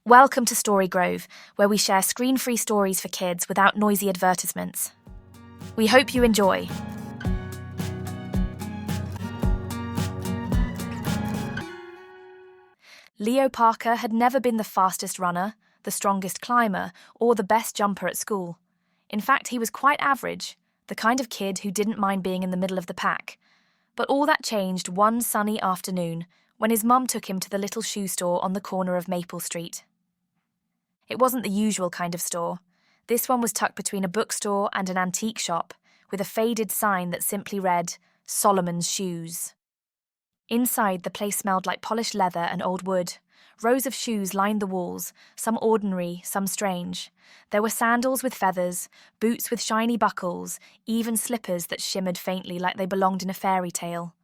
Welcome to Story Grove, where we share screen-free stories for kids without noisy advertisements. We hope you enjoy. Leo Parker had never been the fastest runner, the strongest climber, or the best jumper at school. In fact, he was quite average, the kind of kid who didn't mind being in the middle of the pack. But all that changed one sunny afternoon when his mum took him to the little shoe store on the corner of Maple Street. It wasn't the usual kind of store. This one was tucked between a bookstore and an antique shop, with a faded sign that simply read, Solomon's Shoes. Inside, the place smelled like polished leather and old wood. Rows of shoes lined the walls, some ordinary, some strange. There were sandals with feathers, boots with shiny buckles, even slippers that shimmered faintly like they belonged in a fairy tale.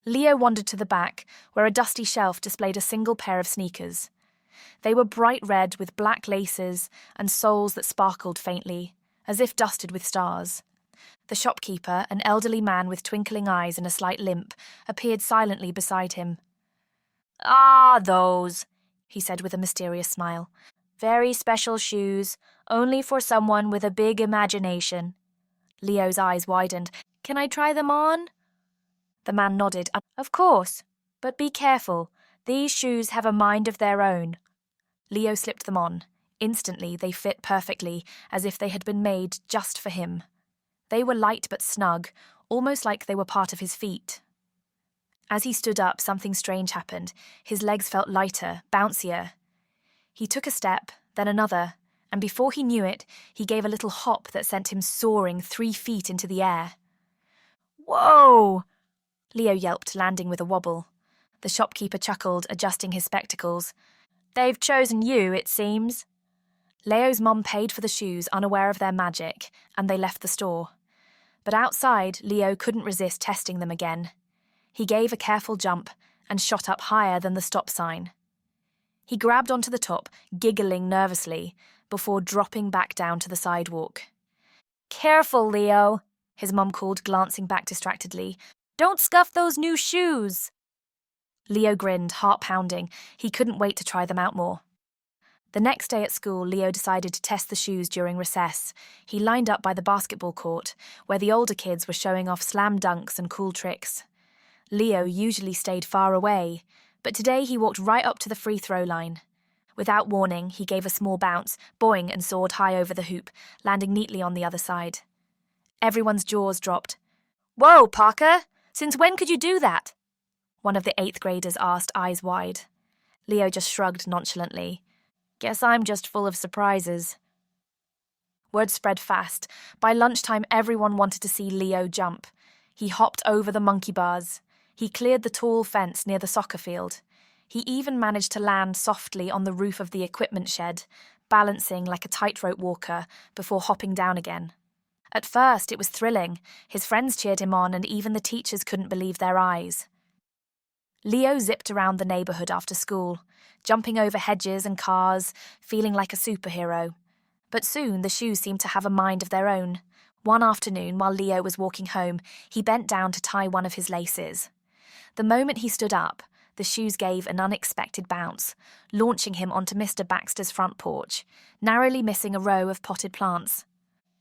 Leo wandered to the back, where a dusty shelf displayed a single pair of sneakers. They were bright red with black laces and soles that sparkled faintly, as if dusted with stars. The shopkeeper, an elderly man with twinkling eyes and a slight limp, appeared silently beside him. "Ah, those," he said with a mysterious smile. "Very special shoes, only for someone with a big imagination." Leo's eyes widened. "Can I try them on?" The man nodded. "Of course, but be careful. These shoes have a mind of their own." Leo slipped them on. Instantly, they fit perfectly, as if they had been made just for him. They were light but snug, almost like they were part of his feet. As he stood up, something strange happened. His legs felt lighter, bouncier. He took a step, then another, and before he knew it, he gave a little hop that sent him soaring 3 feet into the air. "Whoa!" Leo yelped, landing with a wobble. The shopkeeper chuckled, adjusting his spectacles. "They've chosen you, it seems." Leo's mum paid for the shoes, unaware of their magic, and they left the store. But outside, Leo couldn't resist testing them again. He gave a careful jump and shot up higher than the stop sign. He grabbed onto the top, giggling nervously, before dropping back down to the sidewalk. "Careful, Leo," his mum called, glancing back distractedly. "Don't scuff those new shoes." Leo grinned, heart pounding. He couldn't wait to try them out more. The next day at school, Leo decided to test the shoes during recess. He lined up by the basketball court, where the older kids were showing off slam dunks and cool tricks. Leo usually stayed far away, but today he walked right up to the free throw line. Without warning, he gave a small bounce, boing, and soared high over the hoop, landing neatly on the other side. Everyone's jaws dropped. "Whoa, Parker! Since when could you do that?" One of the 8th graders asked, eyes wide. Leo just shrugged nonchalantly. "Guess I'm just full of surprises." Word spread fast. By lunchtime, everyone wanted to see Leo jump. He hopped over the monkey bars. He cleared the tall fence near the soccer field. He even managed to land softly on the roof of the equipment shed, balancing like a tightrope walker before hopping down again. At first, it was thrilling. His friends cheered him on, and even the teachers couldn't believe their eyes. Leo zipped around the neighborhood after school, jumping over hedges and cars, feeling like a superhero. But soon the shoes seemed to have a mind of their own. One afternoon, while Leo was walking home, he bent down to tie one of his laces. The moment he stood up, the shoes gave an unexpected bounce, launching him onto Mr. Baxter's front porch, narrowly missing a row of potted plants.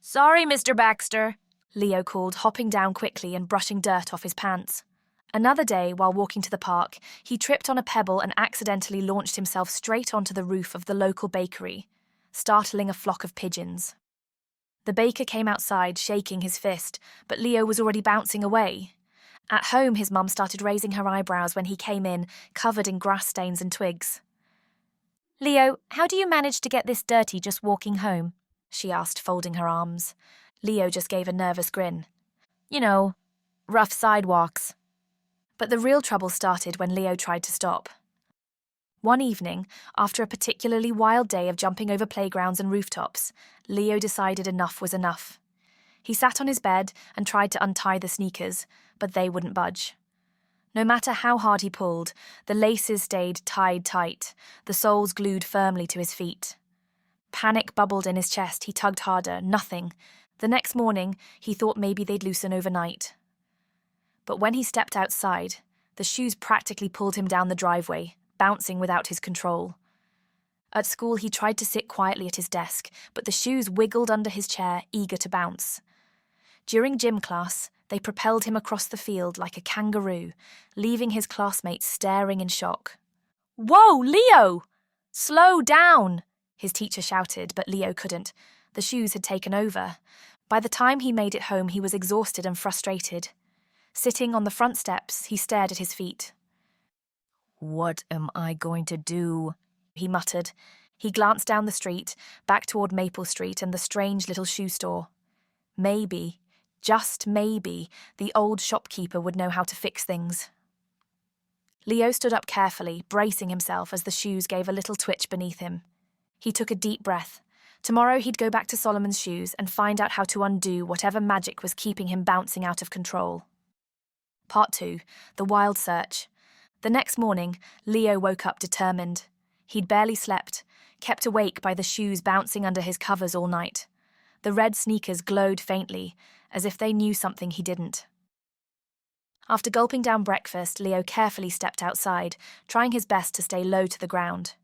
"Sorry, Mr. Baxter," Leo called, hopping down quickly and brushing dirt off his pants. Another day, while walking to the park, he tripped on a pebble and accidentally launched himself straight onto the roof of the local bakery, startling a flock of pigeons. The baker came outside, shaking his fist, but Leo was already bouncing away. At home, his mum started raising her eyebrows when he came in, covered in grass stains and twigs. "Leo, how do you manage to get this dirty just walking home?" she asked, folding her arms. Leo just gave a nervous grin. "You know, rough sidewalks." But the real trouble started when Leo tried to stop. One evening, after a particularly wild day of jumping over playgrounds and rooftops, Leo decided enough was enough. He sat on his bed and tried to untie the sneakers, but they wouldn't budge. No matter how hard he pulled, the laces stayed tied tight, the soles glued firmly to his feet. Panic bubbled in his chest. He tugged harder. Nothing. The next morning, he thought maybe they'd loosen overnight. But when he stepped outside, the shoes practically pulled him down the driveway, bouncing without his control. At school, he tried to sit quietly at his desk, but the shoes wiggled under his chair, eager to bounce. During gym class, they propelled him across the field like a kangaroo, leaving his classmates staring in shock. "Whoa, Leo! Slow down!" his teacher shouted, but Leo couldn't. The shoes had taken over. By the time he made it home, he was exhausted and frustrated. Sitting on the front steps, he stared at his feet. "What am I going to do?" he muttered. He glanced down the street, back toward Maple Street and the strange little shoe store. Maybe, just maybe, the old shopkeeper would know how to fix things. Leo stood up carefully, bracing himself as the shoes gave a little twitch beneath him. He took a deep breath. Tomorrow he'd go back to Solomon's shoes and find out how to undo whatever magic was keeping him bouncing out of control. Part 2. The Wild Search. The next morning, Leo woke up determined. He'd barely slept, kept awake by the shoes bouncing under his covers all night. The red sneakers glowed faintly, as if they knew something he didn't. After gulping down breakfast, Leo carefully stepped outside, trying his best to stay low to the ground.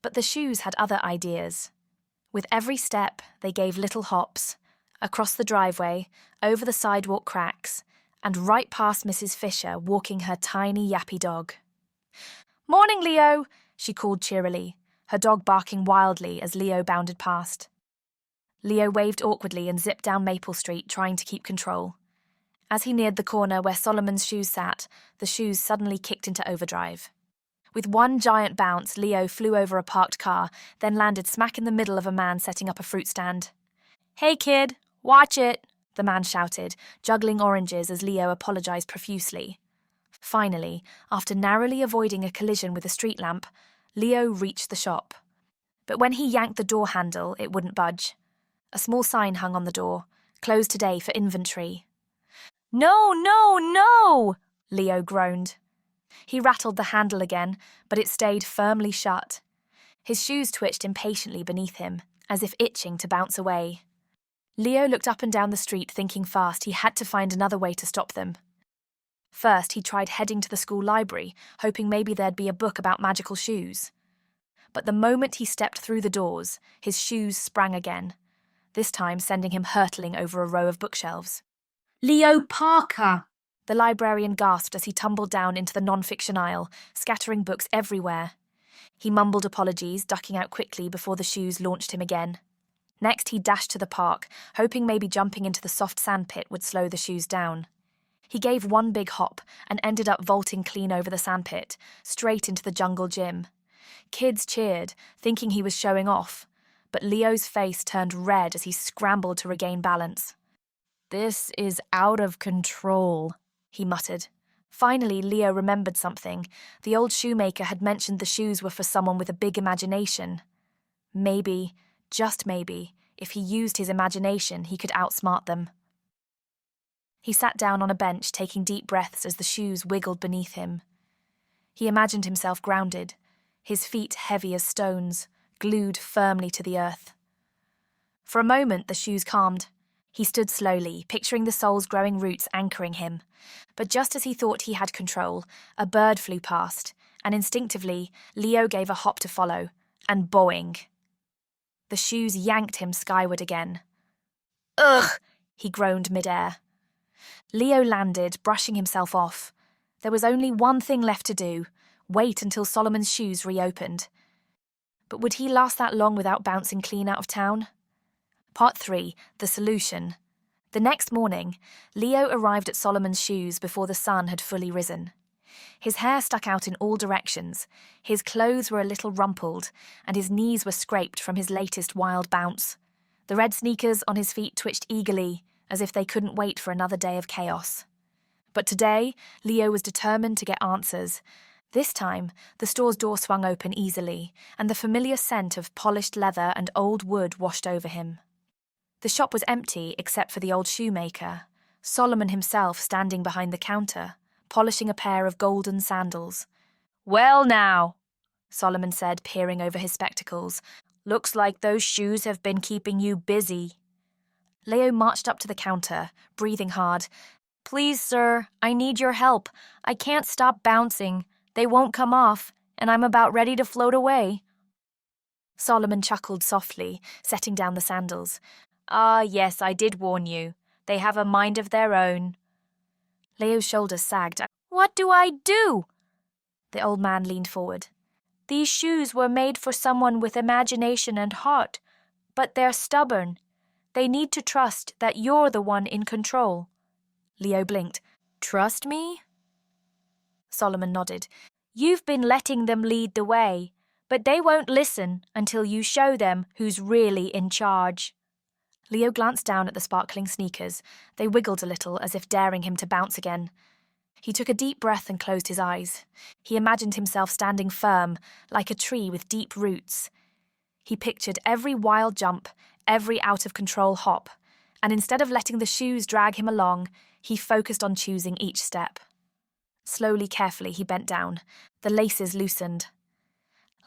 But the shoes had other ideas. With every step, they gave little hops, across the driveway, over the sidewalk cracks, and right past Mrs. Fisher walking her tiny yappy dog. "Morning, Leo!" she called cheerily, her dog barking wildly as Leo bounded past. Leo waved awkwardly and zipped down Maple Street, trying to keep control. As he neared the corner where Solomon's shoes sat, the shoes suddenly kicked into overdrive. With one giant bounce, Leo flew over a parked car, then landed smack in the middle of a man setting up a fruit stand. "Hey, kid, watch it!" the man shouted, juggling oranges as Leo apologized profusely. Finally, after narrowly avoiding a collision with a street lamp, Leo reached the shop. But when he yanked the door handle, it wouldn't budge. A small sign hung on the door, "Closed today for inventory." "No, no, no!" Leo groaned. He rattled the handle again, but it stayed firmly shut. His shoes twitched impatiently beneath him, as if itching to bounce away. Leo looked up and down the street, thinking fast he had to find another way to stop them. First, he tried heading to the school library, hoping maybe there'd be a book about magical shoes. But the moment he stepped through the doors, his shoes sprang again, this time sending him hurtling over a row of bookshelves. "Leo Parker!" The librarian gasped as he tumbled down into the non-fiction aisle, scattering books everywhere. He mumbled apologies, ducking out quickly before the shoes launched him again. Next, he dashed to the park, hoping maybe jumping into the soft sand pit would slow the shoes down. He gave one big hop and ended up vaulting clean over the sandpit, straight into the jungle gym. Kids cheered, thinking he was showing off, but Leo's face turned red as he scrambled to regain balance. "This is out of control," he muttered. Finally, Leo remembered something. The old shoemaker had mentioned the shoes were for someone with a big imagination. Maybe, just maybe, if he used his imagination, he could outsmart them. He sat down on a bench, taking deep breaths as the shoes wiggled beneath him. He imagined himself grounded, his feet heavy as stones, glued firmly to the earth. For a moment, the shoes calmed. He stood slowly, picturing the sole's growing roots anchoring him. But just as he thought he had control, a bird flew past, and instinctively, Leo gave a hop to follow, and boing. The shoes yanked him skyward again. "Ugh!" he groaned midair. Leo landed, brushing himself off. There was only one thing left to do, wait until Solomon's shoes reopened. But would he last that long without bouncing clean out of town? Part 3. The Solution. The next morning, Leo arrived at Solomon's shoes before the sun had fully risen. His hair stuck out in all directions, his clothes were a little rumpled, and his knees were scraped from his latest wild bounce. The red sneakers on his feet twitched eagerly, as if they couldn't wait for another day of chaos. But today, Leo was determined to get answers. This time, the store's door swung open easily, and the familiar scent of polished leather and old wood washed over him. The shop was empty except for the old shoemaker, Solomon himself standing behind the counter, polishing a pair of golden sandals. "Well now," Solomon said, peering over his spectacles, "looks like those shoes have been keeping you busy." Leo marched up to the counter, breathing hard. "Please, sir, I need your help. I can't stop bouncing. They won't come off, and I'm about ready to float away." Solomon chuckled softly, setting down the sandals. Ah, yes, I did warn you. They have a mind of their own. Leo's shoulders sagged. What do I do? The old man leaned forward. These shoes were made for someone with imagination and heart, but they're stubborn. They need to trust that you're the one in control. Leo blinked. Trust me? Solomon nodded. You've been letting them lead the way, but they won't listen until you show them who's really in charge. Leo glanced down at the sparkling sneakers. They wiggled a little, as if daring him to bounce again. He took a deep breath and closed his eyes. He imagined himself standing firm, like a tree with deep roots. He pictured every wild jump, every out-of-control hop, and instead of letting the shoes drag him along, he focused on choosing each step. Slowly, carefully, he bent down. The laces loosened.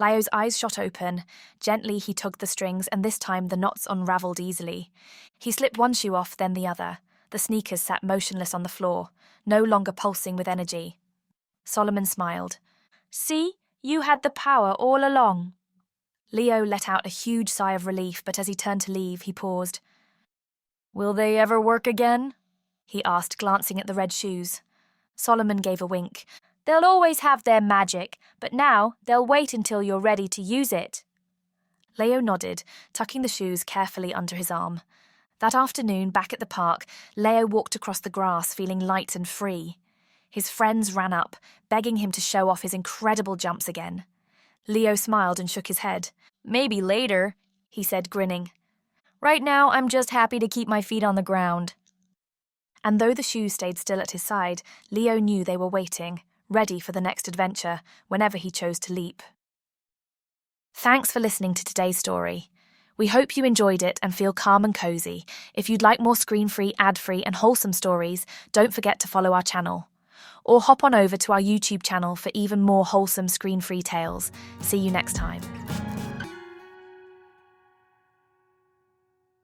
Leo's eyes shot open. Gently, he tugged the strings, and this time the knots unravelled easily. He slipped one shoe off, then the other. The sneakers sat motionless on the floor, no longer pulsing with energy. Solomon smiled. See, you had the power all along. Leo let out a huge sigh of relief, but as he turned to leave, he paused. Will they ever work again? He asked, glancing at the red shoes. Solomon gave a wink. They'll always have their magic, but now they'll wait until you're ready to use it. Leo nodded, tucking the shoes carefully under his arm. That afternoon, back at the park, Leo walked across the grass feeling light and free. His friends ran up, begging him to show off his incredible jumps again. Leo smiled and shook his head. Maybe later, he said, grinning. Right now, I'm just happy to keep my feet on the ground. And though the shoes stayed still at his side, Leo knew they were waiting, ready for the next adventure, whenever he chose to leap. Thanks for listening to today's story. We hope you enjoyed it and feel calm and cozy. If you'd like more screen-free, ad-free and wholesome stories, don't forget to follow our channel. Or hop on over to our YouTube channel for even more wholesome screen-free tales. See you next time.